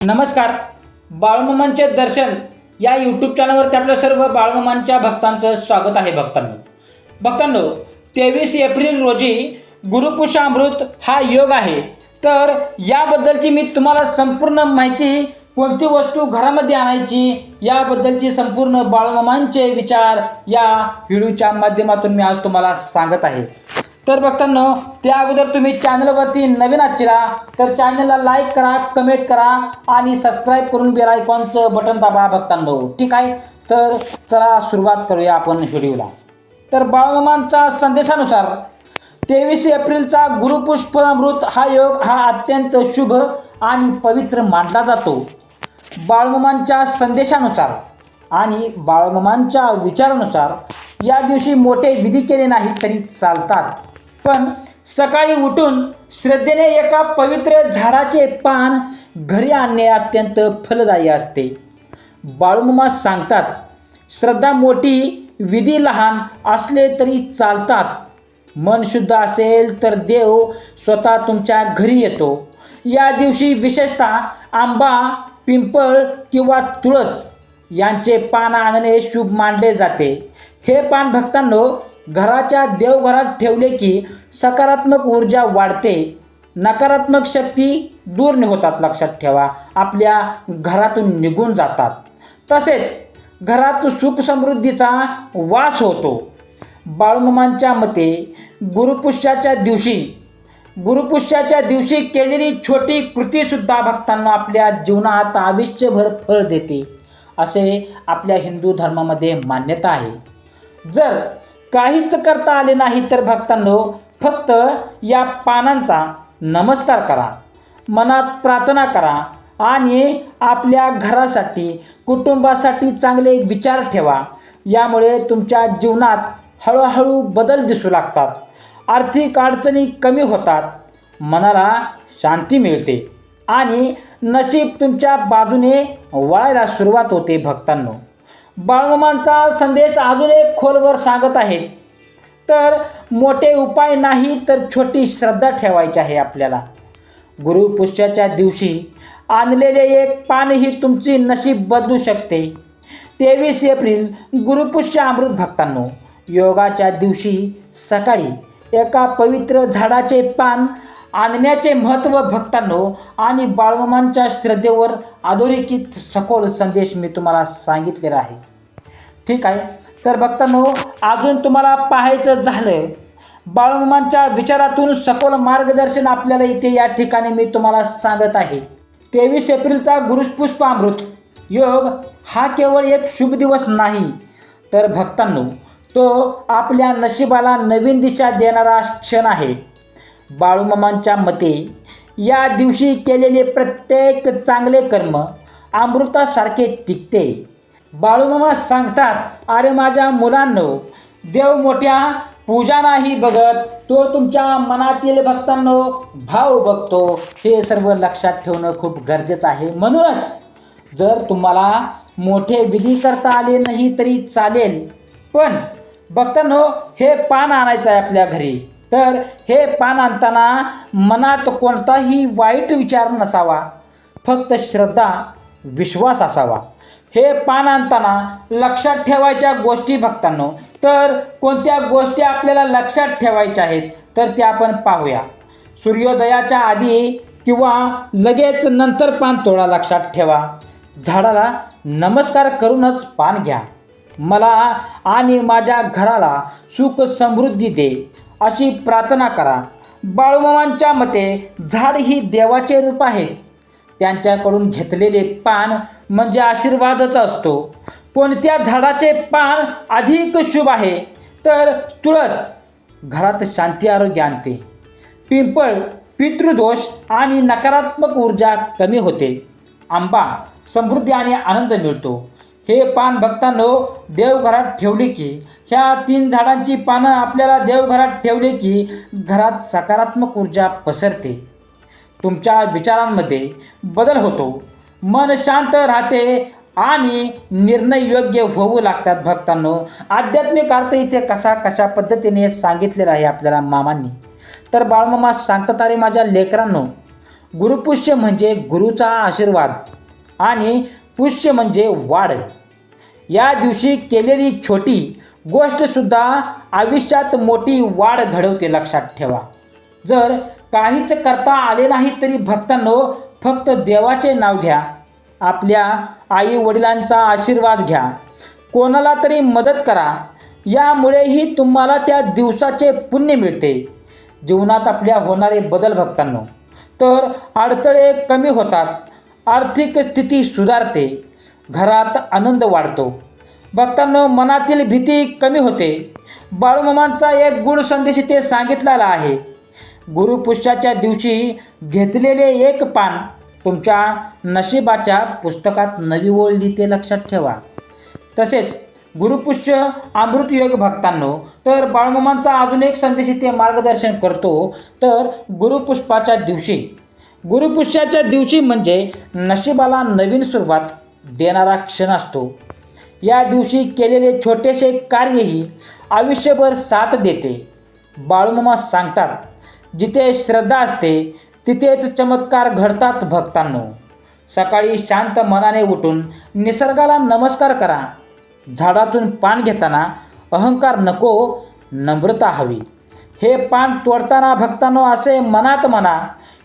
नमस्कार. बाळूमामांचे दर्शन या यूट्यूब चॅनलवरती आपल्या सर्व बाळूमामांच्या भक्तांचं स्वागत आहे. भक्तांनो 23 एप्रिल रोजी गुरुपुष्यामृत हा योग आहे. तर याबद्दलची मी तुम्हाला संपूर्ण माहिती, कोणती वस्तू घरामध्ये आणायची याबद्दलची संपूर्ण बाळूमामांचे विचार या व्हिडिओच्या माध्यमातून मी आज तुम्हाला सांगत आहे. तर भक्तांनो, त्या अगोदर तुम्ही चॅनलवरती नवीन आहात तर चॅनलला लाईक करा, कमेंट करा आणि सबस्क्राईब करून बेल आयकॉनचं बटन दाबा भक्तांनो. ठीक आहे, तर चला सुरुवात करूया आपण व्हिडिओला. तर बाळूमामांचा संदेशानुसार 23 एप्रिलचा गुरुपुष्यामृत हा योग हा अत्यंत शुभ आणि पवित्र मानला जातो. बाळूमामांच्या संदेशानुसार आणि बाळूमामांच्या विचारानुसार या दिवशी मोठे विधी केले नाहीत तरी चालतात, पण सकाळी उठून श्रद्धेने एका पवित्र झाडाचे पान घरी आणणे अत्यंत फलदायी असते. बाळूमामा सांगतात, श्रद्धा मोठी, विधी लहान असले तरी चालतात. मन शुद्ध असेल तर देव स्वतः तुमच्या घरी येतो. या दिवशी विशेषतः आंबा, पिंपळ किंवा तुळस यांचे पान आणणे शुभ मानले जाते. हे पान भक्तांनो घराच्या देवघरात ठेवले की सकारात्मक ऊर्जा वाढते, नकारात्मक शक्ती दूर होतात. लक्षात ठेवा, आपल्या घरातून निघून जातात. तसेच घरात सुख समृद्धीचा वास होतो. बाळूमामांच्या मते गुरुपुष्याच्या दिवशी केलेली छोटी कृतीसुद्धा भक्तांना आपल्या जीवनात आयुष्यभर फळ देते, असे आपल्या हिंदू धर्मामध्ये मान्यता आहे. जर काहीच करता आले नाही तर भक्तांनो फक्त या पानांचा नमस्कार करा, मनात प्रार्थना करा आणि आपल्या घरासाठी, कुटुंबासाठी चांगले विचार ठेवा. यामुळे तुमच्या जीवनात हळूहळू बदल दिसू लागतात. आर्थिक अडचणी कमी होतात, मनाला शांती मिळते आणि नशीब तुमच्या बाजूने वळायला सुरुवात होते. भक्तांनो, बाळूमामांचा संदेश अजून एक खोलवर सांगत आहेत. तर मोठे उपाय नाही तर छोटी श्रद्धा ठेवायची आहे आपल्याला. गुरुपुष्याच्या दिवशी आणलेले एक पानही तुमची नशीब बदलू शकते. 23 एप्रिल गुरुपुष्यामृत भक्तांनो, योगाच्या दिवशी सकाळी एका पवित्र झाडाचे पान आणण्याचे महत्त्व भक्तांनो आणि बाळूमामांच्या श्रद्धेवर अधोरेखित सखोल संदेश मी तुम्हाला सांगितलेला आहे. ठीक आहे, तर भक्तांनो अजून तुम्हाला पाहायचं झालं बाळूमामांच्या विचारातून सखोल मार्गदर्शन आपल्याला इथे या ठिकाणी मी तुम्हाला सांगत आहे. 23 एप्रिलचा गुरुपुष्यामृत योग हा केवळ एक शुभ दिवस नाही, तर भक्तांनो तो आपल्या नशिबाला नवीन दिशा देणारा क्षण आहे. बाळूमामांच्या मते या दिवशी केलेले प्रत्येक चांगले कर्म अमृतासारखे टिकते. बाळूमामा सांगतात, अरे माझ्या मुलांनो, देव मोठ्या पूजा नाही बघत, तो तुमच्या मनातील भक्तांनो भाव बघतो. हे सर्व लक्षात ठेवणं खूप गरजेचं आहे. म्हणूनच जर तुम्हाला मोठे विधी करता आले नाही तरी चालेल, पण भक्तांनो हे पान आणायचं आहे आपल्या घरी. तर हे पान आणताना मनात कोणताही वाईट विचार नसावा, फक्त श्रद्धा, विश्वास असावा. हे पान आणताना लक्षात ठेवायच्या गोष्टी भक्तांनो, तर कोणत्या गोष्टी आपल्याला लक्षात ठेवायच्या आहेत तर त्या आपण पाहूया. सूर्योदयाच्या आधी किंवा लगेच नंतर पान तोडा. लक्षात ठेवा, झाडाला नमस्कार करूनच पान घ्या. मला आणि माझ्या घराला सुख समृद्धी दे अशी प्रार्थना करा. बाळूमामांच्या मते झाड ही देवाचे रूप आहे. त्यांच्याकडून घेतलेले पान म्हणजे आशीर्वादच असतो. कोणत्या झाडाचे पान अधिक शुभ आहे तर तुळस घरात शांती आरोग्य आणते. पिंपळ पितृदोष आणि नकारात्मक ऊर्जा कमी होते. आंबा समृद्धी आणि आनंद मिळतो. हे पान भक्तांनो देवघरात ठेवले की, ह्या 3 झाडांची पानं आपल्याला देवघरात ठेवले की घरात सकारात्मक ऊर्जा पसरते. तुमच्या विचारांमध्ये बदल होतो, मन शांत राहते आणि निर्णय योग्य होऊ लागतात. भक्तांनो, आध्यात्मिक अर्थ इथे कशा पद्धतीने सांगितलेला आहे आपल्याला मामांनी. तर बाळूमामा सांगतात, अरे माझ्या लेकरांनो, गुरुपुष्य म्हणजे गुरुचा आशीर्वाद आणि पुष्य म्हणजे वाढ. या दिवशी केलेली छोटी गोष्टसुद्धा आयुष्यात मोठी वाढ घडवते, लक्षात ठेवा. जर काहीच करता आले नाही तरी भक्तांनो, फक्त देवाचे नाव घ्या, आपल्या आई वडिलांचा आशीर्वाद घ्या, कोणाला तरी मदत करा. यामुळेही तुम्हाला त्या दिवसाचे पुण्य मिळते. जीवनात आपल्या होणारे बदल भक्तांनो, तर अडथळे कमी होतात, आर्थिक स्थिती सुधारते, घरात आनंद वाढतो. भक्तांनो, मनातील भीती कमी होते. बाळूमामांचा एक गुण संदेश इथे सांगितलेला आहे. गुरुपुष्याच्या दिवशी घेतलेले एक पान तुमच्या नशिबाच्या पुस्तकात नवी ओळ लिहिते, लक्षात ठेवा. तसेच गुरुपुष्य अमृतयोग भक्तांनो, तर बाळूमामांचा अजून एक संदेश इथे मार्गदर्शन करतो. तर गुरुपुष्याच्या दिवशी म्हणजे नशिबाला नवीन सुरुवात देणारा क्षण असतो. या दिवशी केलेले छोटेसे कार्यही आयुष्यभर साथ देते. बाळूमामा सांगतात, जिथे श्रद्धा असते तिथेच चमत्कार घडतात भक्तांनो. सकाळी शांत मनाने उठून निसर्गाला नमस्कार करा. झाडातून पान घेताना अहंकार नको, नम्रता हवी. हे पान तोडताना भक्तांनो असे मनात म्हणा,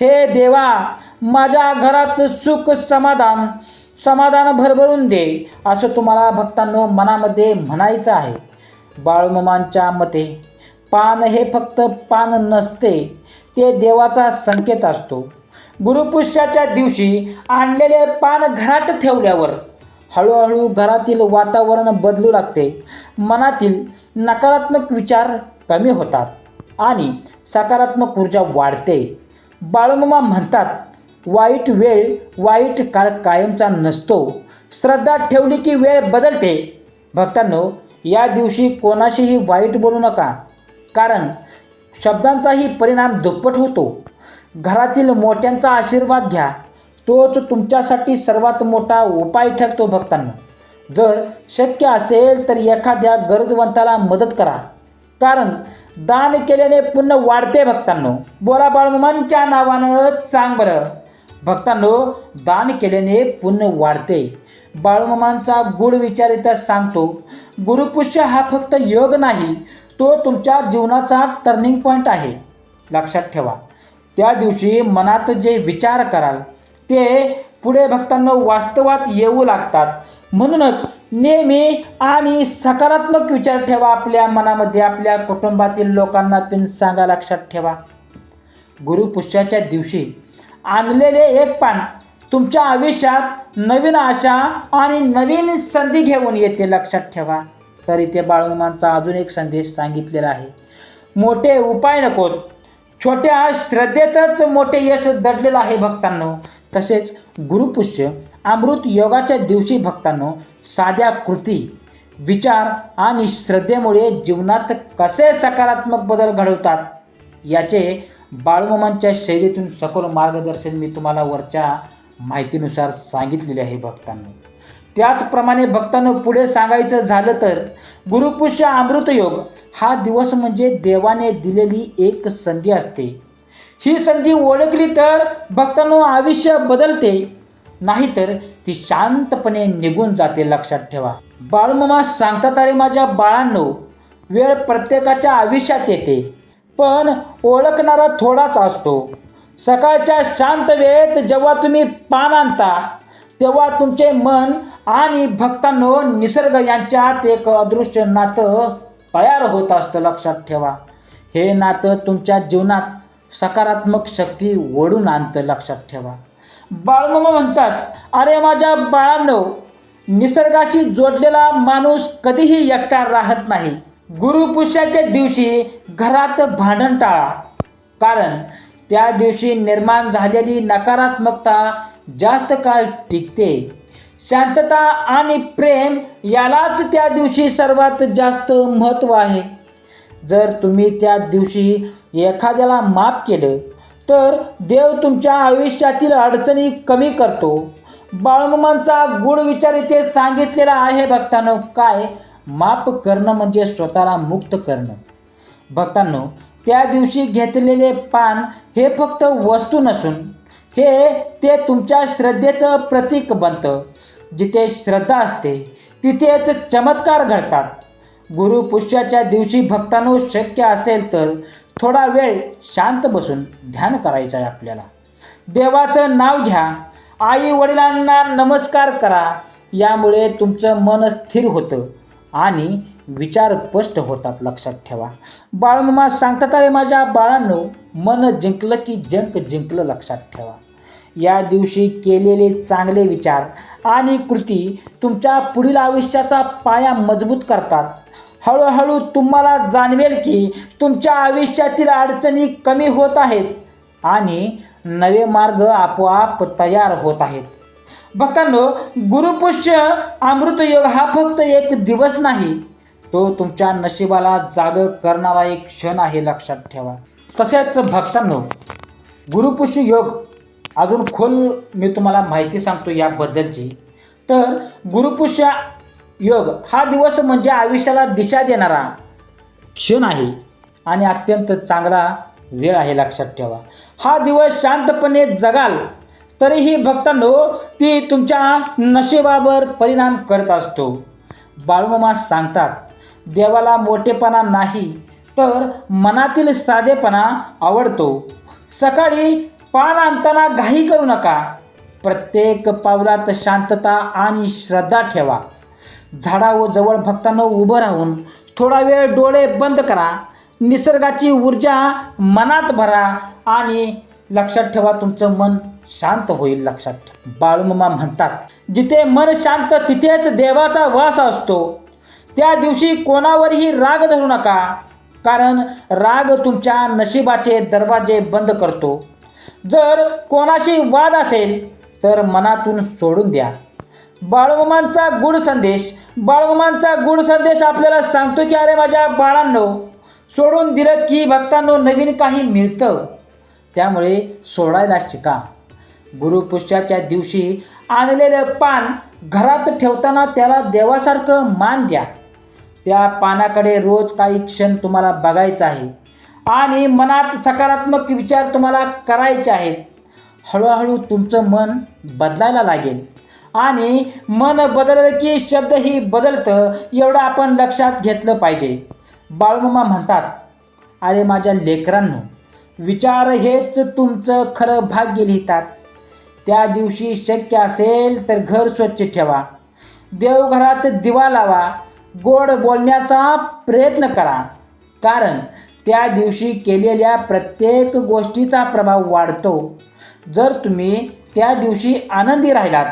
हे देवा, माझ्या घरात सुख समाधान भरभरून दे, असं तुम्हाला भक्तांनो मनामध्ये म्हणायचं आहे. बाळूमामांच्या मते पान हे फक्त पान नसते, ते देवाचा संकेत असतो. गुरुपुष्याच्या दिवशी आणलेले पान घरात ठेवल्यावर हळूहळू घरातील वातावरण बदलू लागते. मनातील नकारात्मक विचार कमी होतात आणि सकारात्मक ऊर्जा वाढते. बाळूमामा म्हणतात, वाईट वेळ, वाईट काळ कायमचा नसतो. श्रद्धा ठेवली की वेळ बदलते. भक्तांनो, या दिवशी कोणाशीही वाईट बोलू नका, कारण शब्दांचाही परिणाम दुप्पट होतो. घरातील मोठ्यांचा आशीर्वाद घ्या, तोच तुमच्यासाठी सर्वात मोठा उपाय ठरतो. भक्तांनो, जर शक्य असेल तर एखाद्या गरजवंताला मदत करा, कारण दान केल्याने पुण्य वाढते. भक्तांनो, बोला बाळूमामांच्या नावानं सांग बरं. भक्तांनो, दान केल्याने पुण्य वाढते. बाळूमामांचा गूढ विचार इथं सांगतो. गुरुपुष्य हा फक्त योग नाही, तो तुमच्या जीवनाचा टर्निंग पॉईंट आहे, लक्षात ठेवा. त्या दिवशी मनात जे विचार कराल ते पुढे भक्तांनो वास्तवात येऊ लागतात. म्हणूनच नेहमी आणि सकारात्मक विचार ठेवा आपल्या मनामध्ये. आपल्या कुटुंबातील लोकांना पण सांगा, लक्षात ठेवा. गुरुपुष्याच्या दिवशी आणलेले एक पान तुमच्या आयुष्यात नवीन आशा आणि नवीन संधी घेऊन येते, लक्षात ठेवा. तर इथे बाळूमामांचा अजून एक संदेश सांगितलेला आहे. मोठे उपाय नकोत, छोट्या श्रद्धेतच मोठे यश दडलेलं आहे भक्तांनो. तसेच गुरुपुष्य अमृत योगाच्या दिवशी भक्तांनो, साध्या कृती, विचार आणि श्रद्धेमुळे जीवनात कसे सकारात्मक बदल घडवतात याचे बाळूमामांच्या शैलीतून सखोल मार्गदर्शन मी तुम्हाला वरच्या माहितीनुसार सांगितलेले आहे भक्तांनो. त्याचप्रमाणे भक्तांनो, पुढे सांगायचं झालं तर गुरुपुष्य अमृतयोग हा दिवस म्हणजे देवाने दिलेली एक संधी असते. ही संधी ओळखली तर भक्तांनो आयुष्य बदलते, नाहीतर ती शांतपणे निघून जाते, लक्षात ठेवा. बाळूमामा सांगतात, अरे माझ्या बाळांनो, वेळ प्रत्येकाच्या आयुष्यात येते, पण ओळखणारा थोडाच असतो. सकाळच्या शांत वेळेत जेव्हा तुम्ही पान आणता तेव्हा तुमचे मन आणि भक्तांनो निसर्ग यांच्यात एक अदृश्य नातं तयार होत असतं, लक्षात ठेवा. हे नातं तुमच्या जीवनात सकारात्मक शक्ती ओढून आणतं, लक्षात ठेवा. बाळूमामा म्हणतात, अरे माझ्या बाळांनो, निसर्गाशी जोडलेला माणूस कधीही एकटा राहत नाही. गुरुपुष्याच्या दिवशी घरात भांडण टाळा, कारण त्या दिवशी निर्माण झालेली नकारात्मकता जास्त काळ टिकते. शांतता आणि प्रेम यालाच त्या दिवशी सर्वात जास्त महत्त्व आहे. जर तुम्ही त्या दिवशी एखाद्याला माफ केलं तर देव तुमच्या आयुष्यातील अडचणी कमी करतो. बाळूमामांचा गूढ विचार इथे सांगितलेला आहे भक्तांनो. काय? माफ करणं म्हणजे स्वतःला मुक्त करणं. भक्तांनो, त्या दिवशी घेतलेले पान हे फक्त वस्तू नसून ते तुमच्या श्रद्धेचं प्रतीक बनतं. जिथे श्रद्धा असते तिथेच चमत्कार घडतात. गुरुपुष्याच्या दिवशी भक्तांनो शक्य असेल तर थोडा वेळ शांत बसून ध्यान करायचं आहे आपल्याला. देवाचं नाव घ्या, आई वडिलांना नमस्कार करा. यामुळे तुमचं मन स्थिर होतं आणि विचार स्पष्ट होतात. लक्षात ठेवा. बाळमामा सांगतात, अरे माझ्या बाळांनो, मन जिंकलं की जंक जिंकलं. लक्षात ठेवा. या दिवशी केलेले चांगले विचार आणि कृती तुमच्या पुढील आयुष्याचा पाया मजबूत करतात. हळूहळू तुम्हाला जाणवेल की तुमच्या आयुष्यातील अडचणी कमी होत आहेत आणि नवे मार्ग आपोआप तयार होत आहेत. भक्तांनो, गुरुपुष्य अमृतयोग हा फक्त एक दिवस नाही, तो तुमच्या नशिबाला जाग करणारा एक क्षण आहे. लक्षात ठेवा. तसेच भक्तांनो, गुरुपुष्य योग अजून खोल मी तुम्हाला माहिती सांगतो याबद्दलची. तर गुरुपुष्य योग हा दिवस म्हणजे आयुष्याला दिशा देणारा क्षण आहे आणि अत्यंत चांगला वेळ आहे. लक्षात ठेवा. हा दिवस शांतपणे जगाल तरीही भक्तांनो ती तुमच्या नशिबावर परिणाम करत असतो. बाळमामा सांगतात, देवाला मोठेपणा नाही तर मनातील साधेपणा आवडतो. सकाळी पान आणताना घाई करू नका. प्रत्येक पावलात शांतता आणि श्रद्धा ठेवा. झाडाजवळ भक्तांनो उभं राहून थोडा वेळ डोळे बंद करा. निसर्गाची ऊर्जा मनात भरा आणि लक्षात ठेवा तुमचं मन शांत होईल. लक्षात ठेवा. बाळमामा म्हणतात, जिथे मन शांत तिथेच देवाचा वास असतो. त्या दिवशी कोणावरही राग धरू नका, कारण राग तुमच्या नशिबाचे दरवाजे बंद करतो. जर कोणाशी वाद असेल तर मनातून सोडून द्या. बाळमामांचा गूढ संदेश आपल्याला सांगतो की अरे माझ्या बाळांनो, सोडून दिलं की भक्तांनो नवीन काही मिळतं. त्यामुळे सोडायला शिका. गुरुपुष्याच्या दिवशी आणलेलं पान घरात ठेवताना त्याला देवासारखं मान द्या. त्या पानाकडे रोज काही क्षण तुम्हाला बघायचं आहे आणि मनात सकारात्मक विचार तुम्हाला करायचे आहेत. हळूहळू तुमचं मन बदलायला लागेल आणि मन बदललं की शब्दही बदलतं, एवढं आपण लक्षात घेतलं पाहिजे. बाळमामा म्हणतात, अरे माझ्या लेकरांनो, विचार हेच तुमचं खरं भाग्य लिहितात. त्या दिवशी शक्य असेल तर घर स्वच्छ ठेवा. देवघरात दिवा लावा. गोड बोलण्याचा प्रयत्न करा, कारण त्या दिवशी केलेल्या प्रत्येक गोष्टीचा प्रभाव वाढतो. जर तुम्ही त्या दिवशी आनंदी राहिलात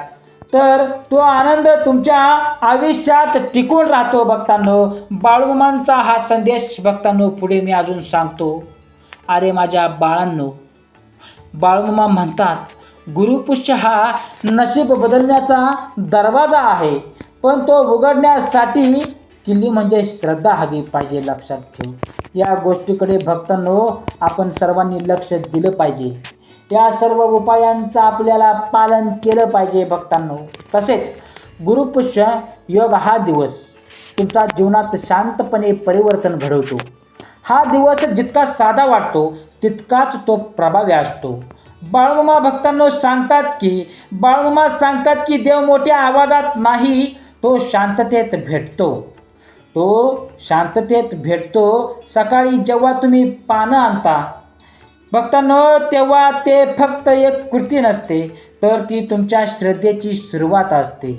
तर तो आनंद तुमच्या आयुष्यात टिकून राहतो. भक्तांनो, बाळमामांचा हा संदेश भक्तांनो पुढे मी अजून सांगतो. अरे माझ्या बाळांनो, बाळमामा म्हणतात, गुरुपुष्य हा नशीब बदलण्याचा दरवाजा आहे, पण तो उघडण्यासाठी किल्ली म्हणजे श्रद्धा हवी पाहिजे. लक्षात ठेव. या गोष्टीकडे भक्तांनो आपण सर्वांनी लक्ष दिलं पाहिजे. या सर्व उपायांचं आपल्याला पालन केलं पाहिजे भक्तांनो. तसेच गुरुपुष्य योग हा दिवस तुमच्या जीवनात शांतपणे परिवर्तन घडवतो. हा दिवस जितका साधा वाटतो तितकाच तो प्रभावी असतो. बाळमामा भक्तांनो सांगतात की देव मोठ्या आवाजात नाही, तो शांततेत भेटतो. सकाळी जेव्हा तुम्ही पानं आणता भक्तांनो, तेव्हा ते फक्त एक कृती नसते, तर ती तुमच्या श्रद्धेची सुरुवात असते.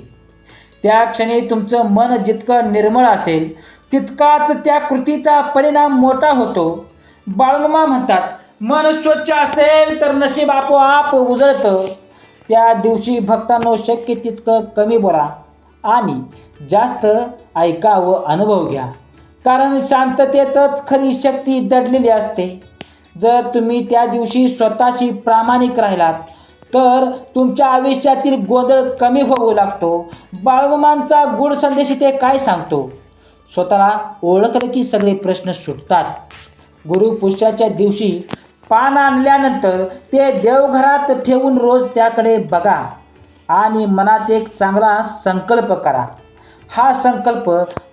त्या क्षणी तुमचं मन जितकं निर्मळ असेल तितकाच त्या कृतीचा परिणाम मोठा होतो. बाळमामा म्हणतात, मन स्वच्छ असेल तर नशीब आपोआप उजळतं. त्या दिवशी भक्तांनो शक्य तितकं कमी बोला आणि जास्त ऐका व अनुभव घ्या, कारण शांततेतच खरी शक्ती दडलेली असते. जर तुम्ही त्या दिवशी स्वतःशी प्रामाणिक राहिलात तर तुमच्या आयुष्यातील गोंधळ कमी होऊ लागतो. बाळमामांचा गूढ संदेश इथे काय सांगतो? स्वतःला ओळखलं की सगळे प्रश्न सुटतात. गुरुपुष्याच्या दिवशी पान आणल्यानंतर ते देवघरात ठेवून रोज त्याकडे बघा आणि मनात एक चांगला संकल्प करा. हा संकल्प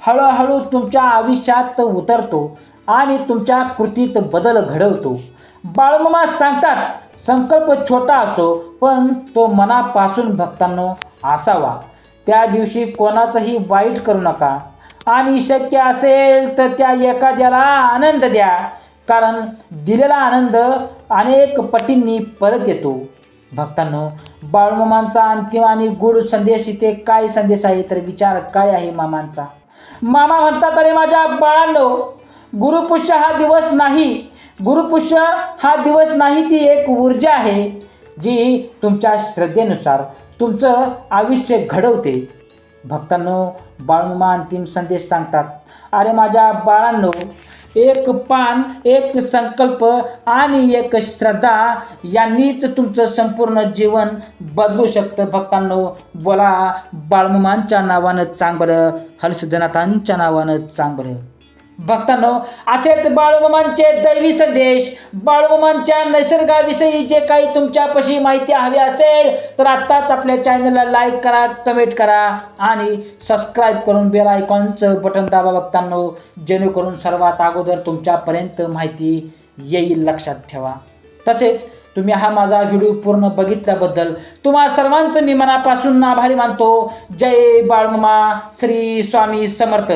हळूहळू तुमच्या आयुष्यात उतरतो आणि तुमच्या कृतीत बदल घडवतो. बाळूमामा सांगतात, संकल्प छोटा असो पण तो मनापासून भक्तांनो असावा. त्या दिवशी कोणाचंही वाईट करू नका आणि शक्य असेल तर त्या एखाद्याला आनंद द्या, कारण दिलेला आनंद अनेक पटींनी परत येतो. भक्तांनो, बाळूमामांचा अंतिम आणि गूढ संदेश इथे काय संदेश आहे तर विचार काय आहे मामांचा. मामा म्हणतात, अरे माझ्या बाळांनो, गुरुपुष्य हा दिवस नाही, गुरुपुष्य हा दिवस नाही, ती एक ऊर्जा आहे जी तुमच्या श्रद्धेनुसार तुमचं आयुष्य घडवते. भक्तांनो, बाळूमामा अंतिम संदेश सांगतात, अरे माझ्या बाळांनो, एक पान, एक संकल्प आणि एक श्रद्धा यांनीच तुमचं संपूर्ण जीवन बदलू शकतं. भक्तांनो, बोला बाळूमामांच्या नावानं चांग बरं, हलसिद्धनाथांच्या नावानं चांग बरं. भक्तांनो, असेच बाळूमामांचे दैवी संदेश, बाळूमामांच्या निसर्गाविषयी जे काही तुमच्यापाशी माहिती हवी असेल तर आत्ताच आपल्या चॅनलला लाईक करा, कमेंट करा आणि सबस्क्राईब करून बेल आयकॉनचं बटन दाबा भक्तांनो, जेणेकरून सर्वात अगोदर तुमच्यापर्यंत माहिती येईल, लक्षात ठेवा. तसेच तुम्ही हा माझा व्हिडिओ पूर्ण बघितल्याबद्दल तुम्हा सर्वांचं मी मनापासून आभारी मानतो. जय बाळूमामा, श्री स्वामी समर्थ.